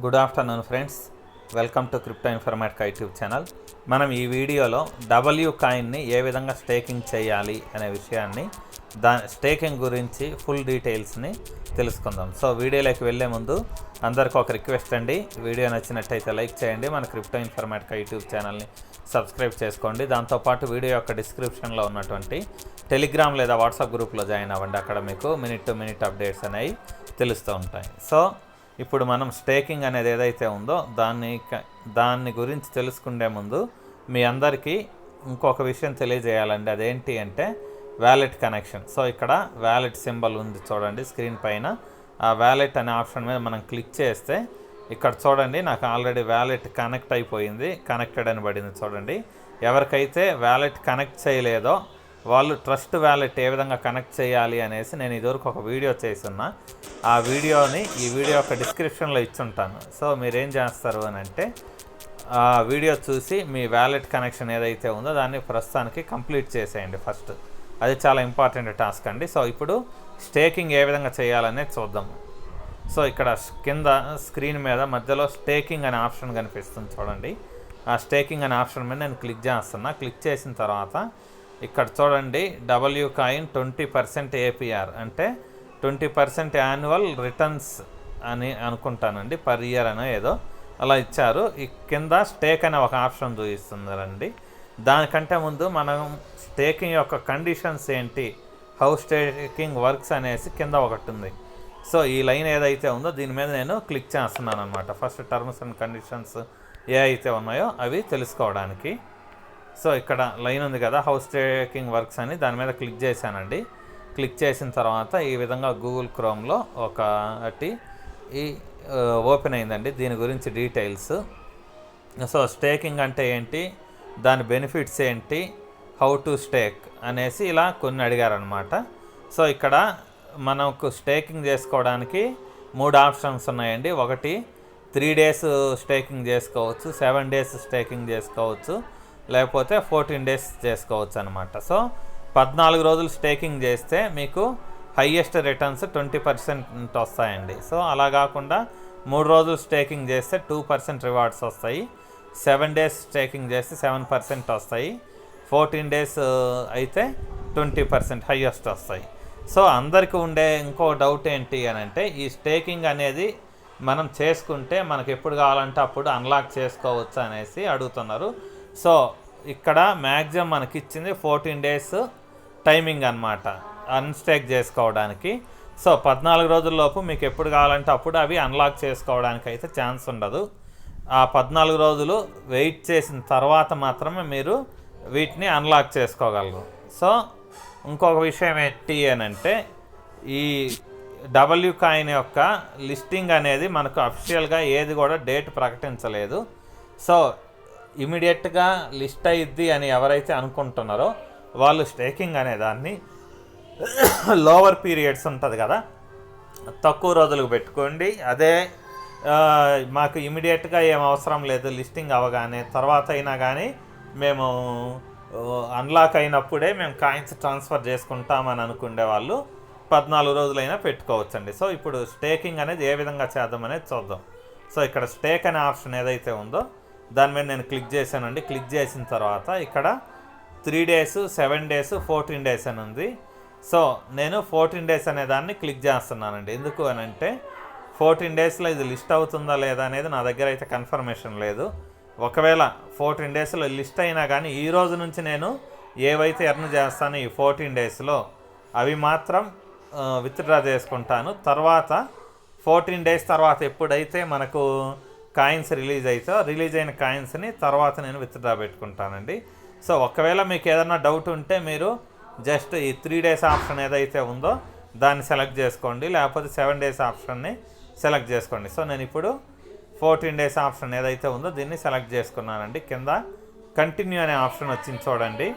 Good afternoon friends, welcome to crypto informatic YouTube channel. మనం ఈ వీడియోలో డబ్ల్యూ కాయిన్ని ఏ విధంగా స్టేకింగ్ చేయాలి అనే విషయాన్ని, స్టేకింగ్ గురించి ఫుల్ డీటెయిల్స్ని తెలుసుకుందాం. సో వీడియోలోకి వెళ్ళే ముందు అందరికీ ఒక రిక్వెస్ట్ అండి, వీడియో నచ్చినట్టయితే లైక్ చేయండి, మన క్రిప్టో ఇన్ఫర్మేటిక్ యూట్యూబ్ ఛానల్ని సబ్స్క్రైబ్ చేసుకోండి. దాంతోపాటు వీడియో యొక్క డిస్క్రిప్షన్లో ఉన్నటువంటి టెలిగ్రామ్ లేదా వాట్సాప్ గ్రూప్లో జాయిన్ అవ్వండి. అక్కడ మీకు మినిట్ టు మినిట్ అప్డేట్స్ అనేవి తెలుస్తూ ఉంటాయి. సో ఇప్పుడు మనం స్టేకింగ్ అనేది ఏదైతే ఉందో దాన్ని గురించి తెలుసుకునే ముందు మీ అందరికీ ఇంకొక విషయం తెలియజేయాలండి. అదేంటి అంటే వ్యాలెట్ కనెక్షన్. సో ఇక్కడ వ్యాలెట్ సింబల్ ఉంది చూడండి స్క్రీన్ పైన. ఆ వ్యాలెట్ అనే ఆప్షన్ మీద మనం క్లిక్ చేస్తే ఇక్కడ చూడండి, నాకు ఆల్రెడీ వ్యాలెట్ కనెక్ట్ అయిపోయింది, కనెక్టెడ్ అని పడింది చూడండి. ఎవరికైతే వ్యాలెట్ కనెక్ట్ చేయలేదో వాళ్ళు ట్రస్ట్ వ్యాలెట్ ఏ విధంగా కనెక్ట్ చేయాలి అనేసి నేను ఇదివరకు ఒక వీడియో చేస్తున్నా. ఆ వీడియోని ఈ వీడియో యొక్క డిస్క్రిప్షన్లో ఇచ్చుంటాను. సో మీరేం చేస్తారు అని అంటే ఆ వీడియో చూసి మీ వ్యాలెట్ కనెక్షన్ ఏదైతే ఉందో దాన్ని ప్రస్తుతానికి కంప్లీట్ చేసేయండి ఫస్ట్. అది చాలా ఇంపార్టెంట్ టాస్క్ అండి. సో ఇప్పుడు స్టేకింగ్ ఏ విధంగా చేయాలనేది చూద్దాము. సో ఇక్కడ కింద స్క్రీన్ మీద మధ్యలో స్టేకింగ్ అనే ఆప్షన్ కనిపిస్తుంది చూడండి. ఆ స్టేకింగ్ అనే ఆప్షన్ మీద నేను క్లిక్ చేస్తున్నా. క్లిక్ చేసిన తర్వాత ఇక్కడ చూడండి డబ్ల్యూ కాయిన్ 20% ఏపీఆర్ అంటే 20% యాన్యువల్ రిటర్న్స్ అని అనుకుంటానండి, పర్ ఇయర్ అనో ఏదో అలా ఇచ్చారు. ఈ కింద స్టేక్ అనే ఒక ఆప్షన్ చూపిస్తుందండి. దానికంటే ముందు మనం స్టేకింగ్ యొక్క కండిషన్స్ ఏంటి, హౌ స్టేకింగ్ వర్క్స్ అనేసి కింద ఒకటి ఉంది. సో ఈ లైన్ ఏదైతే ఉందో దీని మీద నేను క్లిక్ చేస్తున్నాను అనమాట. ఫస్ట్ టర్మ్స్ అండ్ కండిషన్స్ ఏ అయితే ఉన్నాయో అవి తెలుసుకోవడానికి. సో ఇక్కడ లైన్ ఉంది కదా, హౌస్ స్టేకింగ్ వర్క్స్ అని, దాని మీద క్లిక్ చేశానండి. క్లిక్ చేసిన తర్వాత ఈ విధంగా గూగుల్ క్రోమ్లో ఒకటి ఓపెన్ అయిందండి, దీని గురించి డీటెయిల్స్. సో స్టేకింగ్ అంటే ఏంటి, దాని బెనిఫిట్స్ ఏంటి, హౌ టు స్టేక్ అనేసి ఇలా కొన్ని అడిగారనమాట. సో ఇక్కడ మనకు స్టేకింగ్ చేసుకోవడానికి 3 ఆప్షన్స్ ఉన్నాయండి. ఒకటి 3 days స్టేకింగ్ చేసుకోవచ్చు, 7 days స్టేకింగ్ చేసుకోవచ్చు, లేకపోతే 14 days చేసుకోవచ్చు అనమాట. సో 14 రోజులు స్టేకింగ్ చేస్తే మీకు హయ్యెస్ట్ రిటర్న్స్ 20% వస్తాయండి. సో అలా కాకుండా 3 రోజులు స్టేకింగ్ చేస్తే 2% రివార్డ్స్ వస్తాయి, 7 days స్టేకింగ్ చేస్తే 7% వస్తాయి, 14 days అయితే 20% హయ్యెస్ట్ వస్తాయి. సో అందరికీ ఉండే ఇంకో డౌట్ ఏంటి అని అంటే, ఈ స్టేకింగ్ అనేది మనం చేసుకుంటే మనకు ఎప్పుడు కావాలంటే అప్పుడు అన్లాక్ చేసుకోవచ్చు అనేసి అడుగుతున్నారు. సో ఇక్కడ మ్యాక్సిమం మనకి ఇచ్చింది 14 days టైమింగ్ అనమాట అన్స్టేక్ చేసుకోవడానికి. సో 14 రోజుల్లోపు మీకు ఎప్పుడు కావాలంటే అప్పుడు అవి అన్లాక్ చేసుకోవడానికి అయితే ఛాన్స్ ఉండదు. ఆ 14 రోజులు వెయిట్ చేసిన తర్వాత మాత్రమే మీరు వీటిని అన్లాక్ చేసుకోగలరు. సో ఇంకొక విషయం ఏంటి అని అంటే, ఈ డబ్ల్యూ కాయిన్ యొక్క లిస్టింగ్ అనేది మనకు అఫీషియల్గా ఏది కూడా డేట్ ప్రకటించలేదు. సో ఇమీడియట్గా లిస్ట్ అయ్యిద్ది అని ఎవరైతే అనుకుంటున్నారో వాళ్ళు స్టేకింగ్ అనే దాన్ని లోవర్ పీరియడ్స్ ఉంటుంది కదా, తక్కువ రోజులకు పెట్టుకోండి. అదే మాకు ఇమీడియట్గా ఏం అవసరం లేదు, లిస్టింగ్ అవ్వగానే తర్వాత అయినా కానీ మేము అన్లాక్ అయినప్పుడే మేము కాయిన్స్ ట్రాన్స్ఫర్ చేసుకుంటామని అనుకునే వాళ్ళు 14 రోజులైనా పెట్టుకోవచ్చండి. సో ఇప్పుడు స్టేకింగ్ అనేది ఏ విధంగా చేద్దామనేది చూద్దాం. సో ఇక్కడ స్టేక్ అనే ఆప్షన్ ఏదైతే ఉందో దాని మీద నేను క్లిక్ చేశానండి. క్లిక్ చేసిన తర్వాత ఇక్కడ 3 days, 7 days, 14 days అని ఉంది. సో నేను 14 days అనే దాన్ని క్లిక్ చేస్తున్నానండి. ఎందుకు అని అంటే 14 daysలో ఇది లిస్ట్ అవుతుందా లేదా అనేది నా దగ్గర అయితే కన్ఫర్మేషన్ లేదు. ఒకవేళ 14 daysలో లిస్ట్ అయినా కానీ ఈ రోజు నుంచి నేను ఏవైతే ఎర్న్ చేస్తానో ఈ 14 daysలో అవి మాత్రం విత్డ్రా చేసుకుంటాను. తర్వాత 14 days తర్వాత ఎప్పుడైతే మనకు కాయిన్స్ రిలీజ్ అయిన కాయిన్స్ని తర్వాత నేను విత్డ్రా పెట్టుకుంటానండి. సో ఒకవేళ మీకు ఏదైనా డౌట్ ఉంటే మీరు జస్ట్ ఈ 3 days ఆప్షన్ ఏదైతే ఉందో దాన్ని సెలెక్ట్ చేసుకోండి, లేకపోతే 7 days ఆప్షన్ని సెలెక్ట్ చేసుకోండి. సో నేను ఇప్పుడు 14 days ఆప్షన్ ఏదైతే ఉందో దీన్ని సెలెక్ట్ చేసుకున్నానండి. కింద కంటిన్యూ అనే ఆప్షన్ వచ్చింది చూడండి,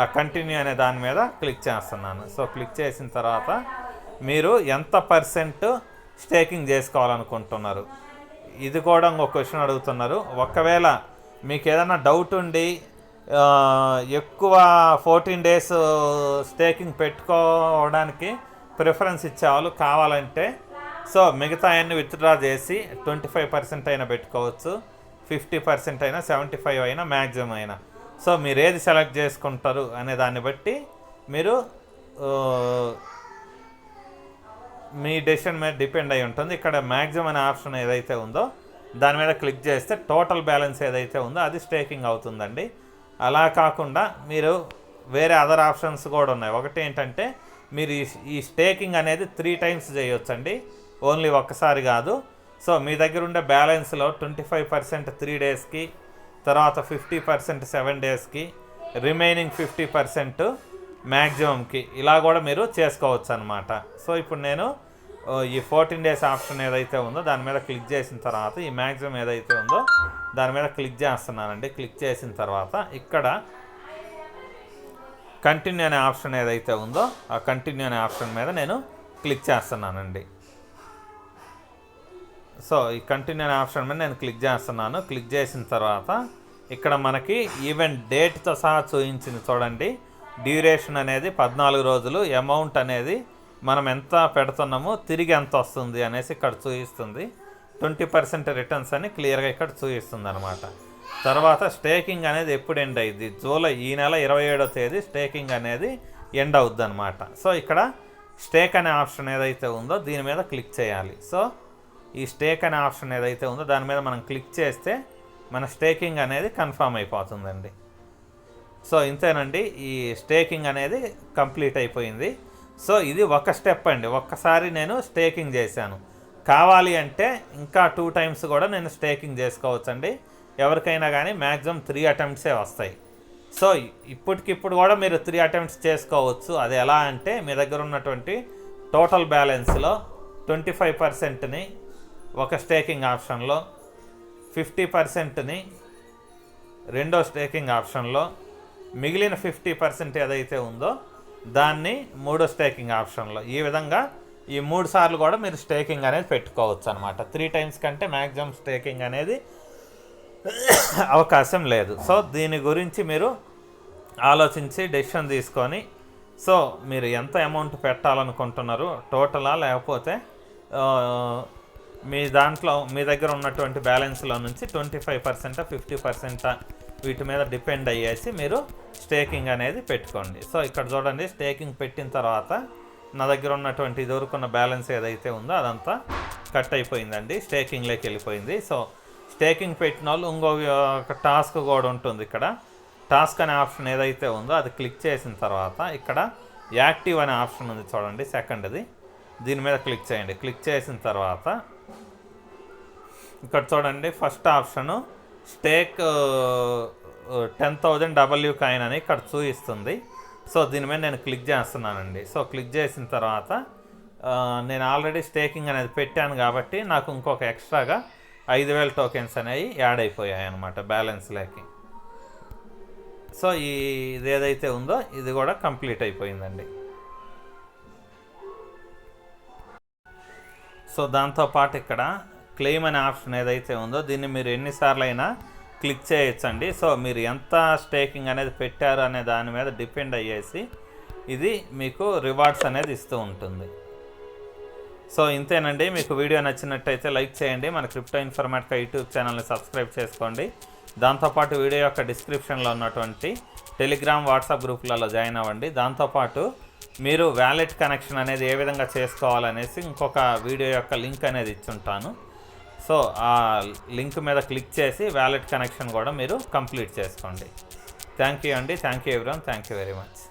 ఆ కంటిన్యూ అనే దాని మీద క్లిక్ చేస్తున్నాను. సో క్లిక్ చేసిన తర్వాత మీరు ఎంత % స్టేకింగ్ చేసుకోవాలనుకుంటున్నారు, ఇది కూడా ఇంకొక క్వశ్చన్ అడుగుతున్నారు. ఒకవేళ మీకు ఏదైనా డౌట్ ఉండి ఎక్కువ 14 days స్టేకింగ్ పెట్టుకోవడానికి ప్రిఫరెన్స్ ఇచ్చేవాళ్ళు కావాలంటే సో మిగతా అన్ని విత్డ్రా చేసి 25% అయినా పెట్టుకోవచ్చు, 50% అయినా, 75 అయినా, మ్యాక్సిమం అయినా. సో మీరు ఏది సెలెక్ట్ చేసుకుంటారు అనే దాన్ని బట్టి మీరు మీ డెసిషన్ మీద డిపెండ్ అయి ఉంటుంది. ఇక్కడ మ్యాక్సిమం అనే ఆప్షన్ ఏదైతే ఉందో దాని మీద క్లిక్ చేస్తే టోటల్ బ్యాలెన్స్ ఏదైతే ఉందో అది స్టేకింగ్ అవుతుందండి. అలా కాకుండా మీరు వేరే అదర్ ఆప్షన్స్ కూడా ఉన్నాయి. ఒకటి ఏంటంటే మీరు ఈ స్టేకింగ్ అనేది 3 times చేయొచ్చండి, ఓన్లీ ఒక్కసారి కాదు. సో మీ దగ్గర ఉండే బ్యాలెన్స్లో 25% 3 daysకి, తర్వాత 50% 7 daysకి, రిమైనింగ్ 50% మ్యాక్సిమంకి, ఇలా కూడా మీరు చేసుకోవచ్చు అనమాట. సో ఇప్పుడు నేను ఈ 14 days ఆప్షన్ ఏదైతే ఉందో దాని మీద క్లిక్ చేసిన తర్వాత ఈ మ్యాక్సిమం ఏదైతే ఉందో దాని మీద క్లిక్ చేస్తున్నానండి. క్లిక్ చేసిన తర్వాత ఇక్కడ కంటిన్యూ అనే ఆప్షన్ ఏదైతే ఉందో ఆ కంటిన్యూ అనే ఆప్షన్ మీద నేను క్లిక్ చేస్తున్నానండి. సో ఈ కంటిన్యూ అనే ఆప్షన్ మీద నేను క్లిక్ చేస్తున్నాను. క్లిక్ చేసిన తర్వాత ఇక్కడ మనకి ఈవెంట్ డేట్తో సహా చూపించింది చూడండి. డ్యూరేషన్ అనేది 14 రోజులు, అమౌంట్ అనేది మనం ఎంత పెడుతున్నామో తిరిగి ఎంత వస్తుంది అనేసి ఇక్కడ చూపిస్తుంది. 20% రిటర్న్స్ అని క్లియర్గా ఇక్కడ చూపిస్తుంది అనమాట. తర్వాత స్టేకింగ్ అనేది ఎప్పుడు ఎండ్ అయ్యింది, జూలై ఈ నెల 27వ తేదీ స్టేకింగ్ అనేది ఎండ్ అవుద్ది అనమాట. సో ఇక్కడ స్టేక్ అనే ఆప్షన్ ఏదైతే ఉందో దీని మీద క్లిక్ చేయాలి. సో ఈ స్టేక్ అనే ఆప్షన్ ఏదైతే ఉందో దాని మీద మనం క్లిక్ చేస్తే మన స్టేకింగ్ అనేది కన్ఫర్మ్ అయిపోతుందండి. సో ఇంతేనండి, ఈ స్టేకింగ్ అనేది కంప్లీట్ అయిపోయింది. సో ఇది ఒక స్టెప్ అండి. ఒక్కసారి నేను స్టేకింగ్ చేశాను. కావాలి అంటే ఇంకా 2 times కూడా నేను స్టేకింగ్ చేసుకోవచ్చండి. ఎవరికైనా కానీ మ్యాక్సిమం 3 attempts వస్తాయి. సో ఇప్పటికిప్పుడు కూడా మీరు 3 attempts చేసుకోవచ్చు. అది ఎలా అంటే మీ దగ్గర ఉన్నటువంటి టోటల్ బ్యాలెన్స్లో 25%ని ఒక స్టేకింగ్ ఆప్షన్లో, 50%ని రెండో స్టేకింగ్ ఆప్షన్లో, మిగిలిన 50% ఏదైతే ఉందో దాన్ని మూడో స్టేకింగ్ ఆప్షన్లో, ఈ విధంగా ఈ 3 సార్లు కూడా మీరు స్టేకింగ్ అనేది పెట్టుకోవచ్చు అనమాట. 3 times కంటే మ్యాక్సిమం స్టేకింగ్ అనేది అవకాశం లేదు. సో దీని గురించి మీరు ఆలోచించి డెసిషన్ తీసుకొని, సో మీరు ఎంత అమౌంట్ పెట్టాలనుకుంటున్నారు, టోటలా లేకపోతే మీ దాంట్లో మీ దగ్గర ఉన్నటువంటి బ్యాలెన్స్లో నుంచి 25% 50% వీటి మీద డిపెండ్ అయ్యేసి మీరు స్టేకింగ్ అనేది పెట్టుకోండి. సో ఇక్కడ చూడండి, స్టేకింగ్ పెట్టిన తర్వాత నా దగ్గర ఉన్నటువంటి ఇదివరకున్న బ్యాలెన్స్ ఏదైతే ఉందో అదంతా కట్ అయిపోయిందండి, స్టేకింగ్లోకి వెళ్ళిపోయింది. సో స్టేకింగ్ పెట్టిన వాళ్ళు ఇంకొక టాస్క్ కూడా ఉంటుంది. ఇక్కడ టాస్క్ అనే ఆప్షన్ ఏదైతే ఉందో అది క్లిక్ చేసిన తర్వాత ఇక్కడ యాక్టివ్ అనే ఆప్షన్ ఉంది చూడండి, సెకండ్ది, దీని మీద క్లిక్ చేయండి. క్లిక్ చేసిన తర్వాత ఇక్కడ చూడండి, first option stake 10,000 W coin అని ఇక్కడ చూపిస్తుంది. సో దీని మీద నేను క్లిక్ చేస్తున్నానండి. సో క్లిక్ చేసిన తర్వాత నేను ఆల్రెడీ స్టేకింగ్ అనేది పెట్టాను కాబట్టి నాకు ఇంకొక ఎక్స్ట్రాగా 5,000 టోకెన్స్ అనేవి యాడ్ అయిపోయాయి అన్నమాట బ్యాలెన్స్లోకి. సో ఇది ఏదైతే ఉందో ఇది కూడా కంప్లీట్ అయిపోయిందండి. సో దాంతోపాటు ఇక్కడ క్లెయిమ్ అనే ఆప్షన్ ఏదైతే ఉందో దీన్ని మీరు ఎన్నిసార్లు అయినా క్లిక్ చేయొచ్చండి. సో మీరు ఎంత స్టేకింగ్ అనేది పెట్టారు అనే దాని మీద డిపెండ్ అయ్యేసి ఇది మీకు రివార్డ్స్ అనేది ఇస్తూ ఉంటుంది. సో ఇంతేనండి, మీకు వీడియో నచ్చినట్టయితే లైక్ చేయండి, మన క్రిప్టో ఇన్ఫర్మాటికా యూట్యూబ్ ఛానల్ని సబ్స్క్రైబ్ చేసుకోండి. దాంతోపాటు వీడియో యొక్క డిస్క్రిప్షన్లో ఉన్నటువంటి టెలిగ్రామ్, వాట్సాప్ గ్రూపులలో జాయిన్ అవ్వండి. దాంతోపాటు మీరు వ్యాలెట్ కనెక్షన్ అనేది ఏ విధంగా చేసుకోవాలనేసి ఇంకొక వీడియో యొక్క లింక్ అనేది ఇచ్చుంటాను. సో ఆ లింక్ మీద క్లిక్ చేసి వ్యాలెట్ కనెక్షన్ కూడా మీరు కంప్లీట్ చేసుకోండి. థ్యాంక్ యూ అండి, thank you everyone, thank you very much.